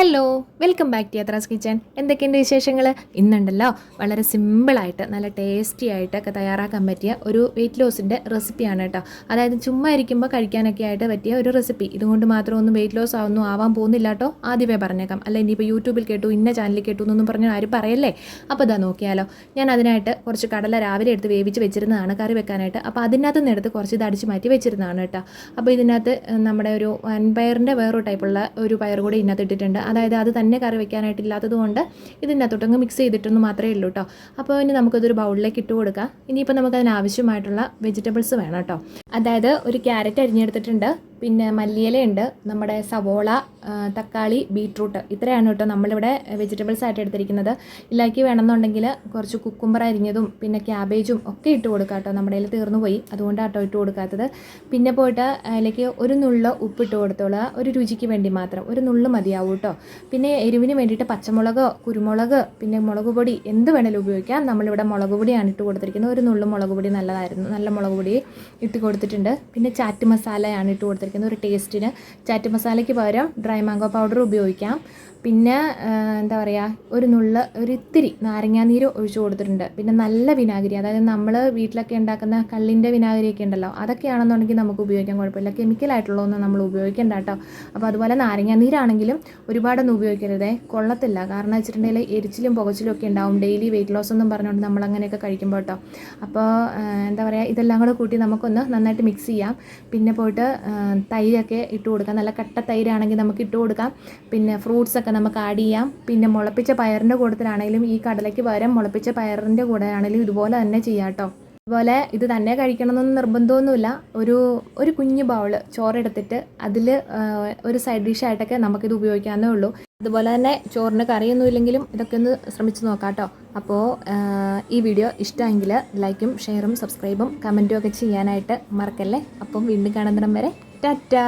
Hello, welcome back to Yathra's kitchen. എന്തൊക്കെയുണ്ട് വിശേഷങ്ങൾ? ഇന്നുണ്ടല്ലോ വളരെ സിമ്പിളായിട്ട് നല്ല ടേസ്റ്റി ആയിട്ടൊക്കെ തയ്യാറാക്കാൻ പറ്റിയ ഒരു വെയിറ്റ് ലോസിൻ്റെ റെസിപ്പിയാണ് കേട്ടോ. അതായത് ചുമ്മാ ഇരിക്കുമ്പോൾ കഴിക്കാനൊക്കെ ആയിട്ട് പറ്റിയ ഒരു റെസിപ്പി. ഇതുകൊണ്ട് മാത്രമൊന്നും വെയിറ്റ് ലോസ് ആവാൻ പോകുന്നില്ല കേട്ടോ, ആദ്യമേ പറഞ്ഞേക്കാം. അല്ല ഇനിയിപ്പോൾ യൂട്യൂബിൽ കേട്ടു, ഇന്ന ചാനലിൽ കേട്ടു എന്നൊന്നും പറഞ്ഞാൽ ആരും പറയല്ലേ. അപ്പോൾ ഇതാ നോക്കിയാലോ, ഞാൻ അതിനായിട്ട് കുറച്ച് കടല രാവിലെ എടുത്ത് വേവിച്ച് വെച്ചിരുന്നതാണ് കറി വെക്കാനായിട്ട്. അപ്പോൾ അതിനകത്ത് നിന്ന് എടുത്ത് കുറച്ച് ഇത് അടിച്ച് മാറ്റി വെച്ചിരുന്നതാണ് കേട്ടോ. അപ്പോൾ ഇതിനകത്ത് നമ്മുടെ ഒരു വൻപയറിൻ്റെ വേറൊരു ടൈപ്പുള്ള ഒരു പയർ കൂടി ഇതിനകത്ത് ഇട്ടിട്ടുണ്ട്. അതായത് അത് തന്നെ കറി വെക്കാനായിട്ടില്ലാത്തത് കൊണ്ട് ഇതിനകത്തോട്ടങ്ങ് മിക്സ് ചെയ്തിട്ടൊന്നും മാത്രമേ ഉള്ളൂ കേട്ടോ. അപ്പോൾ ഇനി നമുക്കതൊരു ബൗളിലേക്ക് ഇട്ട് കൊടുക്കാം. ഇനിയിപ്പോൾ നമുക്കതിനാവശ്യമായിട്ടുള്ള വെജിറ്റബിൾസ് വേണം കേട്ടോ. അതായത് ഒരു ക്യാരറ്റ് അരിഞ്ഞെടുത്തിട്ടുണ്ട്, പിന്നെ മല്ലിയിലയുണ്ട്, നമ്മുടെ സവോള, തക്കാളി, ബീട്രൂട്ട്, ഇത്രയാണ് കേട്ടോ നമ്മളിവിടെ വെജിറ്റബിൾസ് ആയിട്ട് എടുത്തിരിക്കുന്നത്. ഇതിലേക്ക് വേണമെന്നുണ്ടെങ്കിൽ കുറച്ച് കുക്കുംബർ അരിഞ്ഞതും പിന്നെ ക്യാബേജും ഒക്കെ ഇട്ട് കൊടുക്കാം കേട്ടോ. നമ്മുടെ കയ്യിൽ തീർന്നു പോയി, അതുകൊണ്ടാണ് കേട്ടോ ഇട്ട് കൊടുക്കാത്തത്. പിന്നെ പോയിട്ട് അതിലേക്ക് ഒരു നുള്ള് ഉപ്പിട്ട് കൊടുത്തോളുക, ഒരു രുചിക്ക് വേണ്ടി മാത്രം, ഒരു നുള്ള് മതിയാവും കേട്ടോ. പിന്നെ എരിവിന് വേണ്ടിയിട്ട് പച്ചമുളക്, കുരുമുളക്, പിന്നെ മുളക് പൊടി എന്ത് വേണമെങ്കിലും ഉപയോഗിക്കാം. നമ്മളിവിടെ മുളക് പൊടിയാണ് ഇട്ട് കൊടുത്തിരിക്കുന്നത്. ഒരു നുള്ള് മുളക് പൊടി നല്ലതായിരുന്നു, നല്ല മുളക് പൊടി ഇട്ട് കൊടുത്തിട്ടുണ്ട്. പിന്നെ ചാറ്റ് മസാലയാണ് ഇട്ട് കൊടുത്തിരിക്കുന്നത്. ഒരു ടേസ്റ്റിന് ചാറ്റ് മസാലയ്ക്ക് പകരം ഡ്രൈ മാംഗോ പൗഡർ ഉപയോഗിക്കാം. പിന്നെ എന്താ പറയുക, ഒരു ഇത്തിരി നാരങ്ങാനീര് ഒഴിച്ചു കൊടുത്തിട്ടുണ്ട്. പിന്നെ നല്ല വിനാഗിരി, അതായത് നമ്മൾ വീട്ടിലൊക്കെ ഉണ്ടാക്കുന്ന കള്ളിൻ്റെ വിനാഗിരിയൊക്കെ ഉണ്ടല്ലോ, അതൊക്കെയാണെന്നുണ്ടെങ്കിൽ നമുക്ക് ഉപയോഗിക്കാൻ കുഴപ്പമില്ല. കെമിക്കലായിട്ടുള്ളതൊന്നും നമ്മൾ ഉപയോഗിക്കേണ്ട കേട്ടോ. അപ്പോൾ അതുപോലെ നാരങ്ങാനീരാണെങ്കിലും ഒരുപാടൊന്നും ഉപയോഗിക്കരുതേ, കൊള്ളത്തില്ല. കാരണം വെച്ചിട്ടുണ്ടെങ്കിൽ എരിച്ചിലും പുകച്ചിലും ഒക്കെ ഉണ്ടാവും ഡെയിലി വെയിറ്റ് ലോസ് എന്നും പറഞ്ഞുകൊണ്ട് നമ്മൾ അങ്ങനെയൊക്കെ കഴിക്കുമ്പോൾ കേട്ടോ. അപ്പോൾ എന്താ പറയുക, ഇതെല്ലാം കൂടെ കൂട്ടി നമുക്കൊന്ന് നന്നായിട്ട് മിക്സ് ചെയ്യാം. പിന്നെ പോയിട്ട് തൈരൊക്കെ ഇട്ട് കൊടുക്കാം. നല്ല കട്ട തൈരാണെങ്കിൽ നമുക്ക് ഇട്ട് കൊടുക്കാം. പിന്നെ ഫ്രൂട്ട്സൊക്കെ നമുക്ക് ആഡ് ചെയ്യാം. പിന്നെ മുളപ്പിച്ച പയറിൻ്റെ കൂട്ടത്തിലാണെങ്കിലും ഈ കടലയ്ക്ക് പകരം മുളപ്പിച്ച പയറിൻ്റെ കൂടെ ആണെങ്കിലും ഇതുപോലെ തന്നെ ചെയ്യാം കേട്ടോ. അതുപോലെ ഇത് തന്നെ കഴിക്കണമെന്നൊന്നും നിർബന്ധമൊന്നുമില്ല. ഒരു കുഞ്ഞു ബൗൾ ചോറെടുത്തിട്ട് അതിൽ ഒരു സൈഡ് ഡിഷായിട്ടൊക്കെ നമുക്കിത് ഉപയോഗിക്കാവുന്നേ ഉള്ളൂ. അതുപോലെ തന്നെ ചോറിന് കറിയൊന്നും ഇല്ലെങ്കിലും ഇതൊക്കെ ഒന്ന് ശ്രമിച്ച് നോക്കാം കേട്ടോ. അപ്പോൾ ഈ വീഡിയോ ഇഷ്ടമെങ്കിൽ ലൈക്കും ഷെയറും സബ്സ്ക്രൈബും കമൻറ്റും ഒക്കെ ചെയ്യാനായിട്ട് മറക്കല്ലേ. അപ്പം വീണ്ടും കാണുന്നിടം വരെ ടാറ്റാ.